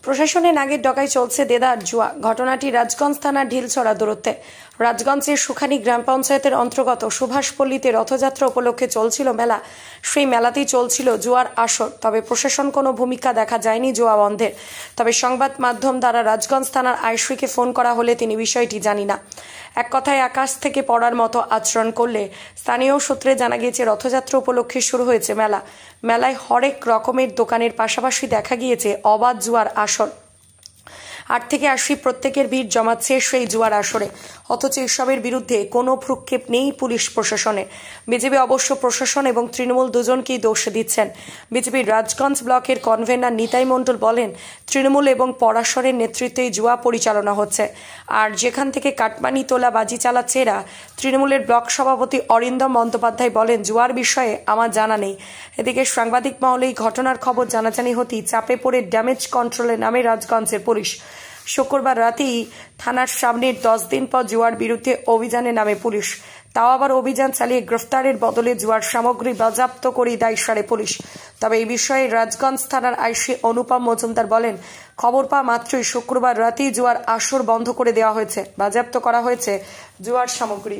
প্রশাসনের নাগের ডগায় চলছে দেদার জুয়া। ঘটনাটি রাজগঞ্জ থানার ঢিলছড়া দূরত্বে। রাজগঞ্জের সুখানী গ্রাম পঞ্চায়েতের অন্তর্গত সুভাষপল্লীতে রথযাত্রা উপলক্ষে চলছিল মেলা। সেই মেলাতেই চলছিল জুয়ার আসর। তবে প্রশাসন কোনো ভূমিকা দেখা যায়নি জুয়া বন্ধের। তবে সংবাদ মাধ্যম দ্বারা রাজগঞ্জ থানার আইসিকে ফোন করা হলে তিনি বিষয়টি জানি না। এক কথায় আকাশ থেকে পড়ার মতো আচরণ করলে স্থানীয় সূত্রে জানা গিয়েছে রথযাত্রা উপলক্ষে শুরু হয়েছে মেলা। মেলায় হরেক রকমের দোকানের পাশাপাশি দেখা গিয়েছে অবাধ জুয়ার আসর। ৮ থেকে ৮০ প্রত্যেকের ভিড় জমাচ্ছে সেই জুয়ার আসরে। অথচ এসবের বিরুদ্ধে কোনো ভ্রুক্ষেপ নেই পুলিশ প্রশাসনের। বিজেপি অবশ্য প্রশাসন এবং তৃণমূল দুজনকেই দোষ দিচ্ছেন। বিজেপির রাজগঞ্জ ব্লকের কনভেনার নিতাই মণ্ডল বলেন, তৃণমূল এবং পরাশরের নেতৃত্বেই জুয়া পরিচালনা হচ্ছে। আর যেখান থেকে কাটমানি তোলা বাজি চালাচ্ছে এরা। তৃণমূলের ব্লক সভাপতি অরিন্দম বন্দ্যোপাধ্যায় বলেন, জুয়ার বিষয়ে আমার জানা নেই। এদিকে সাংবাদিক মহলে এই ঘটনার খবর জানাজানি হতেই চাপে পড়ে ড্যামেজ কন্ট্রোলে নামে রাজগঞ্জের পুলিশ। শুক্রবার রাতেই থানার সামনের 10 দিন পর জুয়ার বিরুদ্ধে অভিযানে নামে পুলিশ। তাও আবার অভিযান চালিয়ে গ্রেফতারের বদলে জুয়ার সামগ্রী বাজেয়াপ্ত করেই দায় সারে পুলিশ। তবে এই বিষয়ে রাজগঞ্জ থানার আইসি অনুপম মজুমদার বলেন, খবর পাওয়া মাত্রই শুক্রবার রাতেই জুয়ার আসর বন্ধ করে দেওয়া হয়েছে, বাজেয়াপ্ত করা হয়েছে জুয়ার সামগ্রী।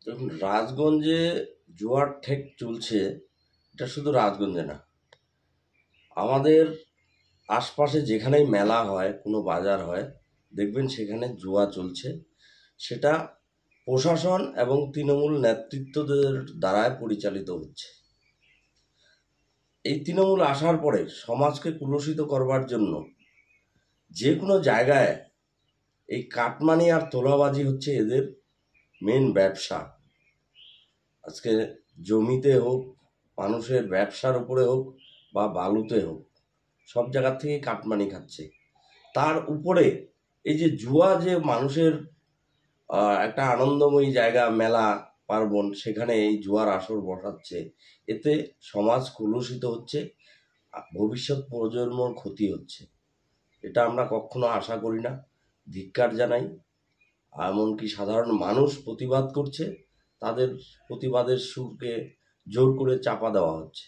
দেখুন, রাজগঞ্জে জুয়ার ঠেক চলছে, এটা শুধু রাজগঞ্জে না, আমাদের আশপাশে যেখানেই মেলা হয়, কোনো বাজার হয়, দেখবেন সেখানে জুয়া চলছে। সেটা প্রশাসন এবং তৃণমূল নেতৃত্বদের দ্বারায় পরিচালিত হচ্ছে। এই তৃণমূল আসার পরে সমাজকে কুলসিত করবার জন্য যে কোনো জায়গায় এই কাটমানি আর তোলাবাজি হচ্ছে এদের মেন ব্যবসা। আজকে জমিতে হোক, মানুষের ব্যবসার উপরে হোক, বা বালুতে হোক, সব জায়গা থেকে কাটমানি খাচ্ছে। তার উপরে এই যে জুয়া, যে মানুষের একটা আনন্দময়ী জায়গা, মেলা পার্বণ, সেখানে এই জুয়ার আসর বসাচ্ছে, এতে সমাজ কলুষিত হচ্ছে, ভবিষ্যৎ প্রজন্মর ক্ষতি হচ্ছে। এটা আমরা কখনো আশা করি না, ধিক্কার জানাই। এমনকি সাধারণ মানুষ প্রতিবাদ করছে, তাদের প্রতিবাদের সুরকে জোর করে চাপা দেওয়া হচ্ছে।